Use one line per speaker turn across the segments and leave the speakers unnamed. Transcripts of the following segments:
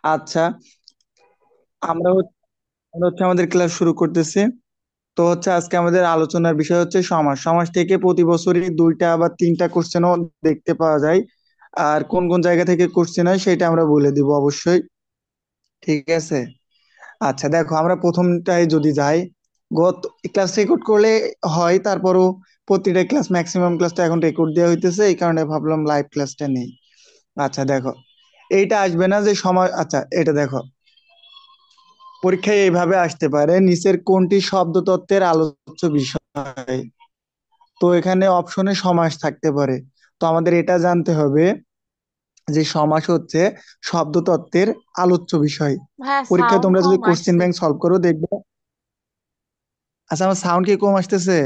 আচ্ছা, আমরা হচ্ছে আমাদের ক্লাস শুরু করতেছি। তো হচ্ছে আজকে আমাদের আলোচনার বিষয় হচ্ছে সমাজ। সমাজ থেকে প্রতি বছরই দুইটা বা তিনটা কোশ্চেনও দেখতে পাওয়া যায়। আর কোন কোন জায়গা থেকে কোশ্চেন হয় সেটা আমরা বলে দিব অবশ্যই। ঠিক আছে। আচ্ছা দেখো, আমরা প্রথমটায় যদি যাই, গত ক্লাস রেকর্ড করলে হয়, তারপরও প্রতিটা ক্লাস, ম্যাক্সিমাম ক্লাসটা এখন রেকর্ড দেওয়া হইতেছে, এই কারণে ভাবলাম লাইভ ক্লাসটা নেই। আচ্ছা দেখো, এইটা আসবে না যে সময়, আচ্ছা এটা দেখো, পরীক্ষায় এইভাবে আসতে পারে, নিচের কোনটি শব্দতত্ত্বের আলোচ্য বিষয়। তো এখানে অপশনে সমাস থাকতে পারে। তো আমাদের এটা জানতে হবে যে সমাস হচ্ছে শব্দতত্ত্বের আলোচ্য বিষয়।
হ্যাঁ,
পরীক্ষায়
সাউন্ড
তোমরা যদি
কম
কোশ্চেন
আসছে।
ব্যাংক সলভ করো দেখবে। আচ্ছা, আমার সাউন্ড কি কম আসতেছে?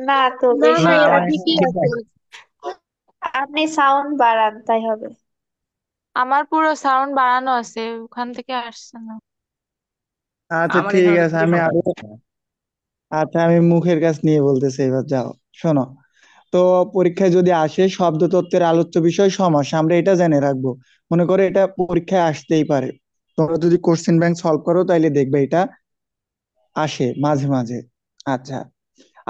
না তো,
না
না,
বেশি
ভাইয়া
আমার
আসছে।
ঠিকই
ঠিক
আছে।
আছে।
আপনি সাউন্ড বাড়ান তাই হবে।
আমার পুরো সাউন্ড বাড়ানো আছে, ওখান থেকে আসছে না।
আচ্ছা
আমার
ঠিক
এখানে তো
আছে,
পুরো
আমি
ফাঁকা
আরো,
আছে।
আচ্ছা আমি মুখের কাছ নিয়ে বলতেছি, এবার যাও শোনো। তো পরীক্ষায় যদি আসে শব্দতত্ত্বের আলোচ্য বিষয় সমাস, আমরা এটা জেনে রাখবো। মনে করো এটা পরীক্ষায় আসতেই পারে। তোমরা যদি কোশ্চেন ব্যাংক সলভ করো তাইলে দেখবে এটা আসে মাঝে মাঝে। আচ্ছা,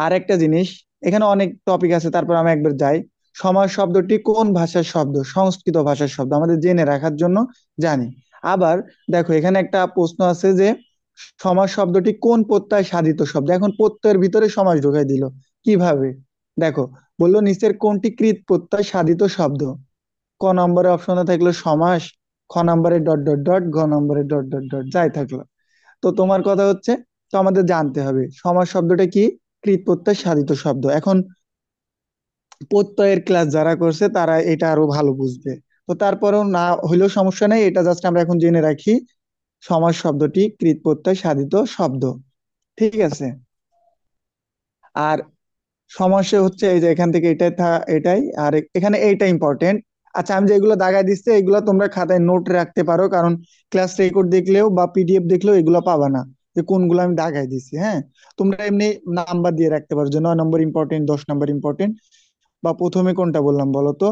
আর একটা জিনিস, এখানে অনেক টপিক আছে, তারপর আমি একবার যাই। সমাজ শব্দটি কোন ভাষার শব্দ? সংস্কৃত ভাষার শব্দ, আমাদের জেনে রাখার জন্য জানি। আবার দেখো, এখানে একটা প্রশ্ন আছে যে সমাজ শব্দটি কোন প্রত্যয় সাধিত শব্দ। এখন প্রত্যয়ের ভিতরে সমাস ঢুকাই দিল, কিভাবে? দেখো, বললো নিচের কোনটি কৃত প্রত্যয় সাধিত শব্দ। ক নম্বরে অপশনে থাকলো সমাস, খ নম্বরে ডট ডট ডট, গ নম্বরে ডট ডট ডট, যাই থাকলো। তো তোমার কথা হচ্ছে, তো আমাদের জানতে হবে সমাস শব্দটা কি, কৃত প্রত্যয় সাধিত শব্দ। এখন প্রত্যয়ের ক্লাস যারা করছে তারা এটা আরো ভালো বুঝবে। তো তারপরেও না হইলেও সমস্যা নেই, এটা জাস্ট আমরা এখন জেনে রাখি, সমাস শব্দটি কৃত প্রত্যয় সাধিত শব্দ। ঠিক আছে। আর সমস্যা হচ্ছে এই যে এখান থেকে এটাই এটাই, আর এখানে এইটা ইম্পর্টেন্ট। আচ্ছা, আমি যেগুলো দাগায় দিচ্ছি এগুলো তোমরা খাতায় নোট রাখতে পারো, কারণ ক্লাস রেকর্ড দেখলেও বা পিডিএফ দেখলেও এগুলো পাবা না যে কোনগুলো আমি দাগায় দিচ্ছি। হ্যাঁ, তোমরা এমনি নাম্বার দিয়ে রাখতে পারো যে 9 নম্বর ইম্পর্টেন্ট, 10 নম্বর ইম্পর্টেন্ট, বা প্রথমে কোনটা বললাম বলো তো,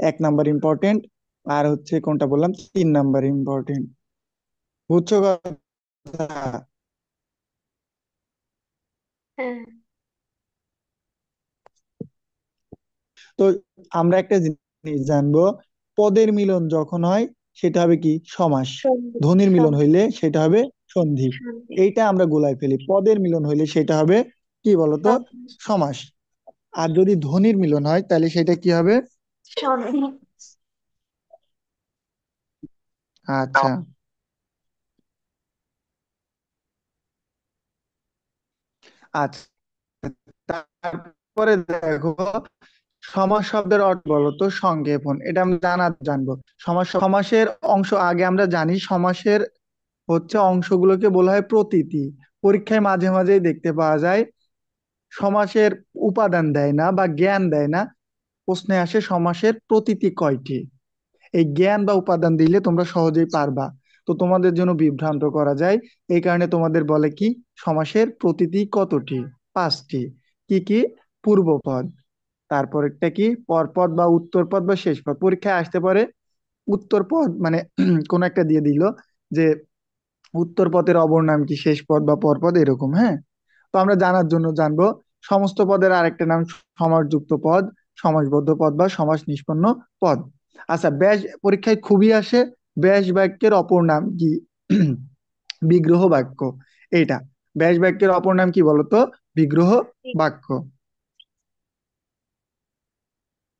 1 নম্বর ইম্পর্টেন্ট, আর হচ্ছে কোনটা বললাম 3 নম্বর ইম্পর্টেন্ট। বুঝছো কথা?
হ্যাঁ।
তো আমরা একটা জিনিস জানবো, পদের মিলন যখন হয় সেটা হবে কি, সমাস।
সন্ধি।
ধ্বনির মিলন
সন্ধি।
হইলে সেটা হবে সন্ধি।
সন্ধি।
এইটা আমরা গোলায় ফেলি, পদের মিলন হইলে সেটা হবে কি বলতো,
সন্ধি।
সমাস। আর যদি ধ্বনির মিলন হয় তাহলে সেটা কি হবে?
সন্ধি।
আচ্ছা, আচ্ছা, তারপরে দেখো, সমাস শব্দের অর্থ বলো তো, সংক্ষেপণ, এটা আমরা জানবো। সমাসের অংশ আগে আমরা জানি, সমাসের হচ্ছে অংশগুলোকে বলা হয় প্রতীতি। পরীক্ষায় মাঝে মাঝেই দেখতে পাওয়া যায় সমাসের উপাদান দেয় না বা জ্ঞান দেয় না, প্রশ্নে আসে সমাসের প্রতীতি কয়টি। এই জ্ঞান বা উপাদান দিলে তোমরা সহজেই পারবা। তো তোমাদের জন্য বিভ্রান্ত করা যায়, এই কারণে তোমাদের বলে কি, সমাসের প্রতীতি কতটি? 5টি। কি কি? পূর্বপদ, তারপর একটা কি পরপদ বা উত্তরপদ বা শেষ পদ। পরীক্ষায় আসতে পারে উত্তরপদ মানে কোন একটা দিয়ে দিল যে উত্তর পদের অপর নাম কি, শেষ পদ বা পরপদ, এরকম। হ্যাঁ, তো আমরা জানার জন্য জানবো সমস্ত পদের আরেকটা নাম সমাসযুক্ত পদ, সমাসবদ্ধ পদ বা সমাস নিষ্পন্ন পদ। আচ্ছা, ব্যাস পরীক্ষায় খুবই আসে, ব্যাস বাক্যের অপর নাম কি? বিগ্রহ বাক্য। এইটা, ব্যাস বাক্যের অপর নাম কি বলতো? বিগ্রহ বাক্য।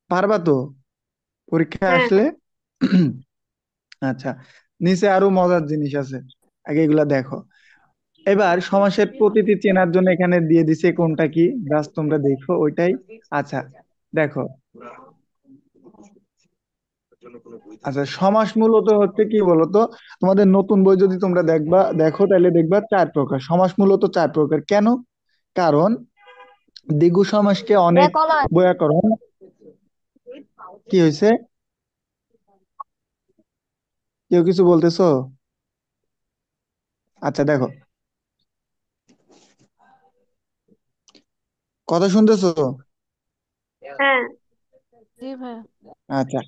পারবা তো পরীক্ষায়
হ্যাঁ।
আসলে? আচ্ছা, নিচে আরো মজার জিনিস আছে, আগে এগুলা দেখো। এবার সমাসের প্রতীতি চেনার জন্য এখানে দিয়ে দিছে কোনটা কি, জাস্ট তোমরা দেখো ওইটাই। আচ্ছা দেখো, আচ্ছা সমাস মূলত হচ্ছে কি বলতো, তোমাদের নতুন বই যদি তোমরা দেখো তাহলে দেখবা 4 প্রকার সমাস, মূলত 4 প্রকার। কেন? কারণ দ্বিগু সমাসকে
এ
অনেক
কলা।
বৈয়াকরণ, কি হয়েছে, কেউ কিছু বলতেছো? আচ্ছা দেখো, কথা শুনতেছো?
হ্যাঁ।
জি ভাইয়া।
আচ্ছা,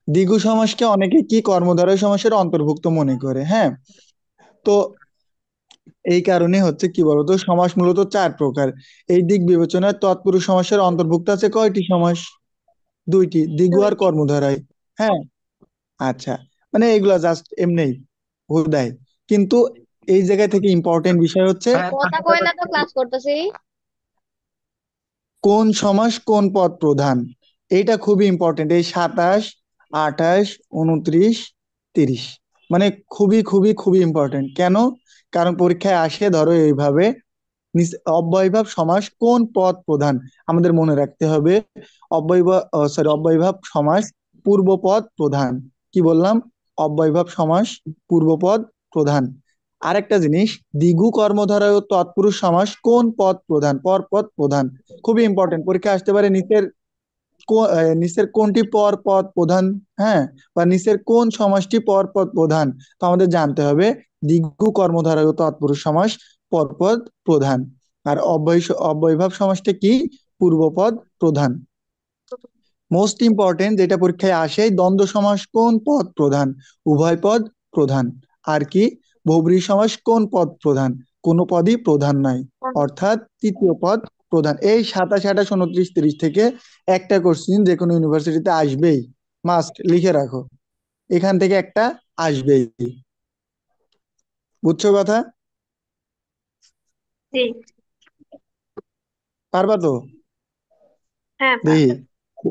দ্বিগু সমাসকে অনেকে কি কর্মধারয় সমাসের অন্তর্ভুক্ত মনে করে, হ্যাঁ। তো এই কারণে হচ্ছে কি বলতো, সমাস মূলত চার প্রকার। এই দিক বিবেচনায় তৎপুরুষ সমাসের অন্তর্ভুক্ত আছে কয়টি সমাস? দুইটি, দ্বিগু আর
দুইটি।
কর্মধারয়। হ্যাঁ। আচ্ছা, মানে এগুলা জাস্ট এমনি হুদাই, কিন্তু এই জায়গা থেকে ইম্পর্টেন্ট বিষয় হচ্ছে
কথা কয় না তো, ক্লাস করতেছি।
কোন সমাস কোন পদ প্রধান। এইটা খুবই ইম্পর্টেন্ট, এই 27, 28, 29, 30, মানে খুবই খুবই খুবই ইম্পর্টেন্ট। কেন? কারণ পরীক্ষায় আসে ধরো এইভাবে, অব্যয়ভাব সমাস কোন পদ প্রধান। আমাদের মনে রাখতে হবে অব্যয়ভাব সমাস পূর্বপদ প্রধান। কি বললাম? অব্যয়ভাব সমাস পূর্বপদ প্রধান। আরেকটা জিনিস, দ্বিগু কর্মধারয় ও তৎপুরুষ সমাস কোন পদ প্রধান, পরপদ প্রধান। খুবই ইম্পর্টেন্ট, পরীক্ষা আসতে পারে নিচের কোনটি পর পদ প্রধান, হ্যাঁ, বা নিচের কোন সমাসটি পর পদ প্রধান। তো আমাদের জানতে হবে দ্বিগু কর্মধারয় ও তৎপুরুষ সমাস পরপদ প্রধান। আর অব্যয়ভাব সমাসটা কি? পূর্বপদ প্রধান। মোস্ট ইম্পর্টেন্ট যেটা পরীক্ষায় আসে, দ্বন্দ্ব সমাস কোন পদ প্রধান? উভয় পদ প্রধান। আর কি? বহুব্রীহি সমাস কোন পদ প্রধান? কোনো পদই প্রধান নয়, অর্থাৎ তৃতীয় পদ প্রধান। এই 27, 28, 29, 30 থেকে একটা কোশ্চিন যে কোনো ইউনিভার্সিটিতে আসবেই, মাস্ট লিখে রাখো, এখান থেকে একটা আসবেই। বুঝছো কথা?
জি।
পারবা তো?
হ্যাঁ,
দেখি।
পারবো।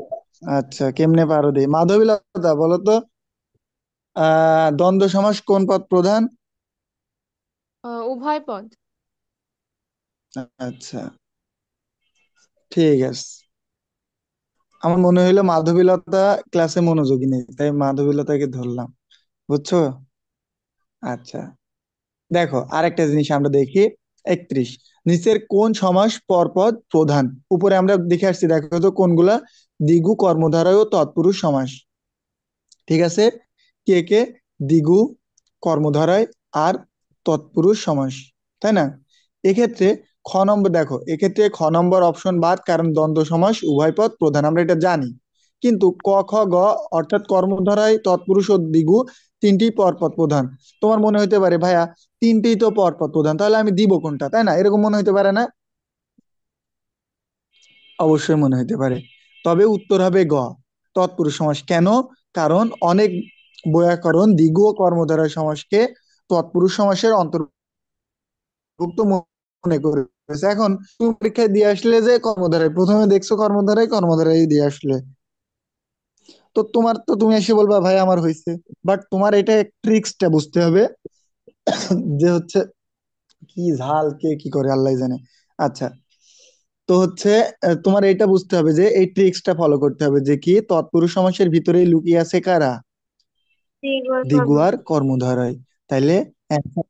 আচ্ছা, কেমনে পারো দেখি। মাধবীলতা বলো তো, দ্বন্দ্ব সমাস কোন পদ প্রধান?
উভয় পদ।
আচ্ছা, ঠিক আছে। আমার মনে হইলো মাধবীলতা ক্লাসে মনোযোগী নেই, তাই মাধবীলতাকে ধরলাম। বুঝছো? আচ্ছা, দেখো আরেকটা জিনিস আমরা দেখি। 31, নিচের কোন সমাস পরপদ প্রধান? উপরে আমরা দেখে আসছি, দেখো তো কোনগুলা। দ্বিগু কর্মধারয় ও তৎপুরুষ সমাস। ঠিক আছে? কে কে? দ্বিগু কর্মধারয় আর তৎপুরুষ সমাস, তাই না? এক্ষেত্রে খ নম্বর দেখো, এক্ষেত্রে খ নম্বর অপশন বাদ, কারণ দ্বন্দ্ব সমাস উভয় পদ প্রধান, আমরা এটা জানি। কিন্তু ক খ গ, অর্থাৎ কর্মধারয় তৎপুরুষ ও দ্বিগু তিনটি পরপদ প্রধান। তোমার মনে হইতে পারে ভাইয়া তিনটেই তো পরপদ প্রধান, তাহলে আমি দিব কোনটা, তাই না? এরকম মনে হইতে পারে না? অবশ্যই মনে হইতে পারে। তবে উত্তর হবে গ, তৎপুরুষ সমাস। কেন? কারণ অনেক বৈয়াকরণ দ্বিগু ও কর্মধারয় সমাসকে তৎপুরুষ সমাসের অন্তর্ভুক্ত মনে করেছে। এখন তুমি পরীক্ষায় দিয়ে আসলে যে কর্মধারয়, প্রথমে দেখছো কর্মধারয়, কর্মধারয় দিয়ে আসলে, তো তোমার তো তুমি এসে বলবা ভাই আমার হয়েছে। বাট তোমার এটা ট্রিক্সটা বুঝতে হবে, যে হচ্ছে কি ঝাল কে কি করে আল্লাহ জানে। আচ্ছা, তো হচ্ছে তোমার এটা বুঝতে হবে যে এই ট্রিক্সটা ফলো করতে হবে, যে কি তৎপুরুষ সমাসের ভিতরেই লুকিয়ে আছে কারা?
দ্বিগুণ
দ্বিগু
কর্ম।
আর কর্মধারয়। তাইলে answer-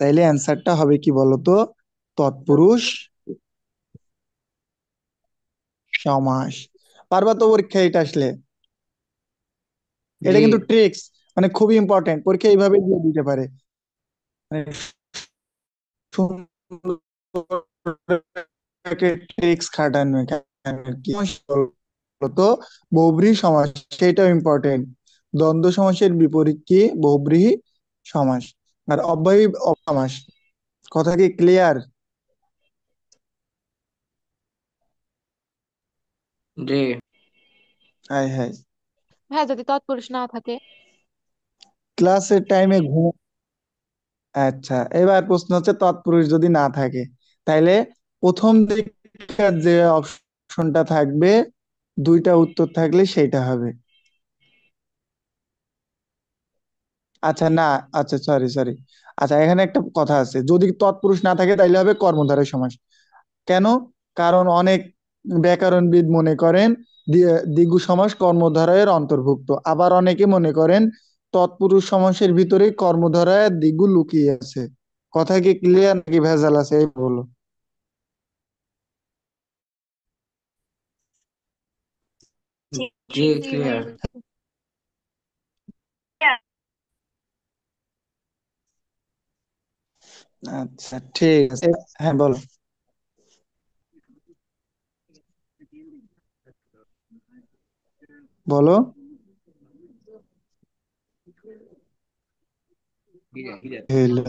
তাইলে অ্যান্সারটা হবে কি বলতো? তৎপুরুষ সমাস। পারবা তো পরীক্ষায় এটা আসলে? এটা
জি।
কিন্তু ট্রিক্স, মানে খুবই ইম্পর্টেন্ট, পরীক্ষা এইভাবে দিয়ে দিতে পারে। মানে ট্রিক্স খাটানো এখানে। কি বলতো? বহুব্রীহি সমাস, সেটাও ইম্পর্টেন্ট। দ্বন্দ্ব সমাসের বিপরীত কি? বহুব্রীহি সমাস। আর অব্যয়ী সমাস, কথা কি ক্লিয়ার?
জি।
হাই হাই,
হ্যাঁ, যদি তৎপুরুষ না থাকে।
ক্লাসের টাইমে ঘুম। আচ্ছা, এবার প্রশ্ন হচ্ছে তৎপুরুষ যদি না থাকে, তাইলে প্রথম দিকের যে অপশনটা থাকবে, দুইটা উত্তর থাকলে সেইটা হবে। আচ্ছা না, আচ্ছা সরি সরি, আচ্ছা এখানে একটা কথা আছে, যদি তৎপুরুষ না থাকে তাইলে হবে কর্মধারয় সমাস। কেন? কারণ অনেক ব্যাকরণবিদ মনে করেন দ্বিগু সমাস কর্মধারয়ের অন্তর্ভুক্ত, আবার অনেকে মনে করেন তৎপুরুষ সমাসের ভিতরেই কর্মধারয় দ্বিগু লুকিয়ে আছে। কথা কি ক্লিয়ার নাকি ভেজাল আছে, এই বলো।
জি।
জি,
জি
ক্লিয়ার।
ভাইয়া।
আচ্ছা ঠিক আছে, হ্যাঁ বলো। বলো। হইলো।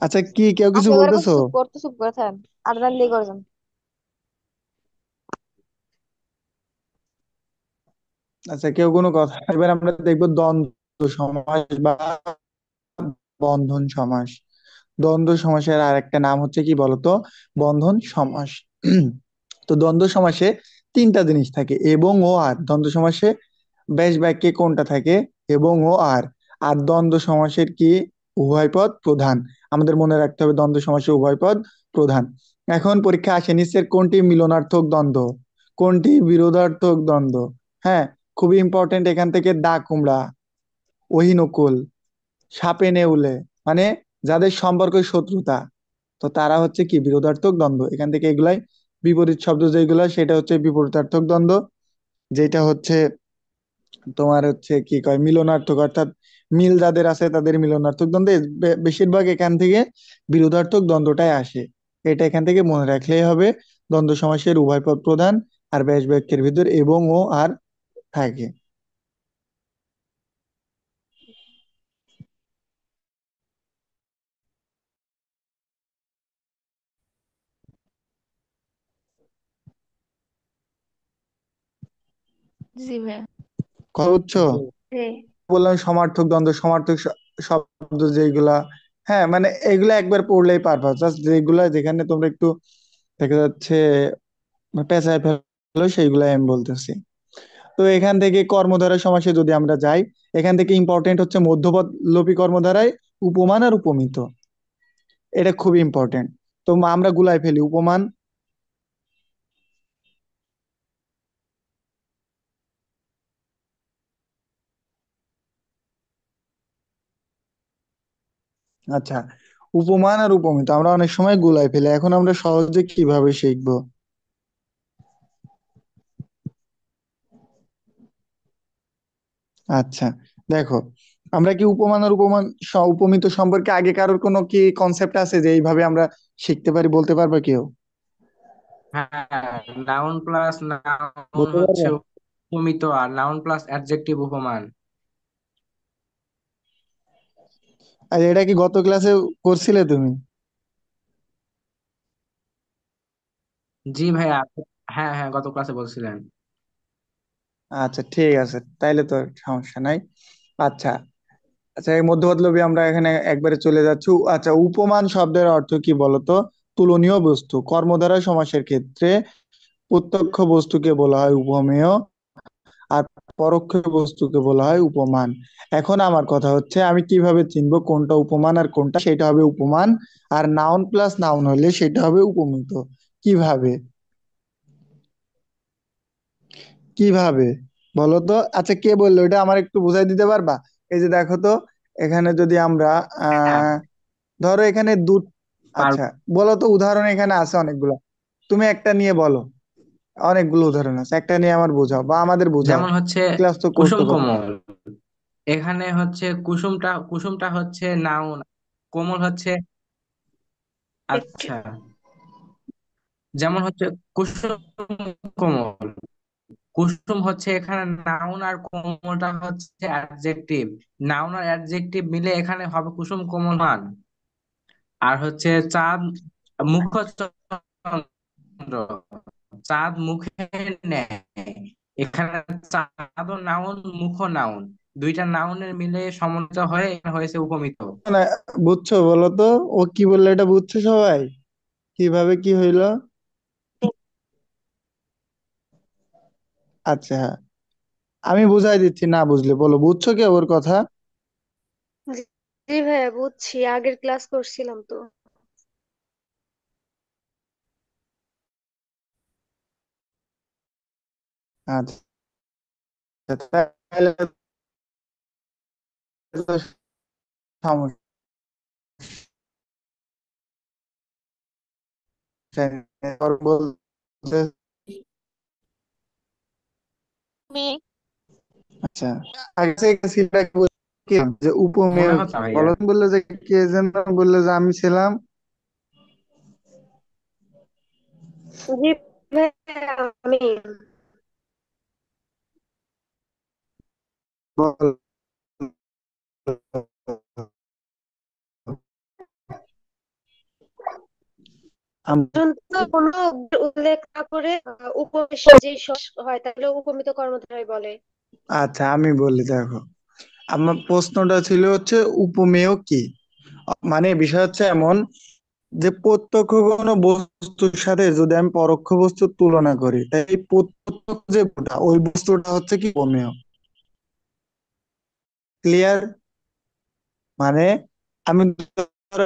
আচ্ছা, কি কেউ কিছু
আশা করে
বলতেছো?
চুপ করে থাকেন। আপনার লেগে করছেন।
আচ্ছা, কেউ কোনো কথা, এবার আমরা দেখবো দ্বন্দ্ব সমাস বা বন্ধন সমাস। দ্বন্দ্ব সমাসের আর একটা নাম হচ্ছে কি বলতো? বন্ধন সমাস। তো দ্বন্দ্ব সমাসে তিনটা জিনিস থাকে, এবং ও আর। দ্বন্দ্ব সমাসে বেশ বাক্যে কোনটা থাকে? এবং ও আর। আর দ্বন্দ্ব সমাসের কি? উভয় পদ প্রধান। আমাদের মনে রাখতে হবে দ্বন্দ্ব সমাসে উভয় পদ প্রধান। এখন পরীক্ষা আসে, নিচের কোনটি মিলনার্থক দ্বন্দ্ব, কোনটি বিরোধার্থক দ্বন্দ্ব? হ্যাঁ, খুবই ইম্পর্টেন্ট। এখান থেকে দা কুমড়া, অহিনকুল, সাপে নেউলে, মানে যাদের সম্পর্ক শত্রুতা, তো তারা হচ্ছে কি বিরোধার্থক দ্বন্দ্ব। এখান থেকে এগুলাই বিপরীত শব্দ যেগুলো, সেটা হচ্ছে বিপরীতার্থক দ্বন্দ্ব। যেটা হচ্ছে তোমার হচ্ছে কি কয় মিলনার্থক, অর্থাৎ মিল যাদের আছে তাদের মিলনার্থক দ্বন্দ্ব। বেশিরভাগ এখান থেকে বিরোধার্থক দ্বন্দ্বটাই আসে। এটা এখান থেকে মনে রাখলেই হবে। দ্বন্দ্ব সমাসের উভয় পদ প্রধান, আর ব্যাস বাক্যের ভিতর এবং ও আর থাকে।
জি ভাইয়া।
কথা বুঝছো?
হ্যাঁ।
বললাম সমার্থক দ্বন্দ্ব, সমার্থক শব্দ যেগুলা, হ্যাঁ মানে এগুলা একবার পড়লেই পারবা। জাস্ট যেগুলা যেখানে তোমরা একটু দেখা যাচ্ছে পেঁচায় ফেলো, সেইগুলাই আমি বলতেছি। তো এখান থেকে কর্মধারয় সমাসে যদি আমরা যাই, এখান থেকে ইম্পর্টেন্ট হচ্ছে মধ্যপদ লোপী কর্মধারায় উপমান আর উপমিত। এটা খুবই ইম্পর্টেন্ট। তো আমরা গুলাই ফেলি উপমান। আচ্ছা, উপমান আর উপমিত আমরা অনেক সময় গুলাই ফেলি। এখন আমরা সহজে কিভাবে শিখবো? আচ্ছা, দেখো, আমরা কি উপমান আর উপমান উপমিত সম্পর্কে আগে কারোর কোনো কি কনসেপ্ট আছে যে এইভাবে আমরা শিখতে পারি? বলতে পারবে কেউ?
হ্যাঁ, নাউন প্লাস নাউন
বলতে
হচ্ছে
পারবে?
উপমিত, আর নাউন প্লাস অ্যাডজেক্টিভ উপমান।
আর এটা কি গত ক্লাসে করছিলে তুমি?
জি ভাইয়া। হ্যাঁ হ্যাঁ, গত ক্লাসে বলছিলেন।
আচ্ছা, ঠিক আছে, তাইলে তো সমস্যা নাই। আচ্ছা। আচ্ছা, এই মধ্যপদলোপী আমরা এখানে একবারে চলে যাচ্ছি। আচ্ছা, উপমান শব্দের অর্থ কি বলতো? তুলনীয় বস্তু। কর্মধারয় সমাসের ক্ষেত্রে প্রত্যক্ষ বস্তুকে বলা হয় উপমেয়, আর পরোক্ষ বস্তুকে বলা হয় উপমান। এখন আমার কথা হচ্ছে, আমি কিভাবে চিনবো কোনটা উপমান আর কোনটা? সেটা হবে উপমান। আর নাউন প্লাস নাউন হলে সেটা হবে উপমিত। কিভাবে? কিভাবে বলো তো? আচ্ছা, কে বললো এটা? আমার একটু বুঝাই দিতে পারবা? এই যে দেখো তো, এখানে যদি আমরা
হ্যাঁ,
আহ ধরো এখানে দু, আচ্ছা
পারবো।
বলো তো, উদাহরণ এখানে আছে অনেকগুলো। তুমি একটা নিয়ে বলো। অনেকগুলো উদাহরণ আছে, একটা নিয়ে আমার বোঝাও বা আমাদের বোঝাও।
যেমন হচ্ছে
ক্লাস তো করতে
কুসুম
কত।
কোমল। এখানে হচ্ছে কুসুমটা কুসুমটা হচ্ছে নাউন, কোমল হচ্ছে।
একটু
আচ্ছা, যেমন হচ্ছে কুসুম কোমল। কুসুম হচ্ছে এখানে নাউন, আর কোমলটা হচ্ছে অ্যাডজেক্টিভ। নাউন আর অ্যাডজেক্টিভ মিলে এখানে হবে কুসুম কোমল মান। আর হচ্ছে চাঁদ মুখচন্দ্র, চাঁদ মুখে নেয়। এখানে চাঁদ ও নাউন, মুখ ও নাউন, দুইটা নাউনের মিলে সমন্বিত হয়ে এখানে হয়েছে উপমিত।
না, বুঝছো বলো তো? ও কি বললো এটা বুঝছো সবাই? কিভাবে কি হইলো? আচ্ছা, আমি বুঝাই দিচ্ছি, না বুঝলে বলো। বুঝছো কি ওর কথা?
জি জি ভাইয়া, বুঝছি, আগের ক্লাস করছিলাম তো।
আচ্ছা, তাহলে তো সমস্যা নেই। ওর বলতে,
তুমি
আচ্ছা, আগে থেকে সিলটা কি বলছো? কে যে
মনে
উপমেয়
হচ্ছে
কি
না ভাইয়া।
বলো তো? বললে যে কে যেন বললে যে আমি ছিলাম।
জি ভাইয়া, আমি।
বল।
পর্যন্ত কোনো উল্লেখ না করে উপমেয় যে হয় তাহলে উপমিত কর্মধারয় বলে।
আচ্ছা আমি বলি, দেখো আমার প্রশ্নটা ছিল হচ্ছে উপমেয় কি, মানে বিষয় হচ্ছে এমন যে প্রত্যক্ষ কোনো বস্তুর সাথে যদি আমি পরোক্ষ বস্তুর তুলনা করি, তাই এই প্রত্যক্ষ যে ওই বস্তুটা হচ্ছে কি উপমেয়। ক্লিয়ার? মানে আমি ধরো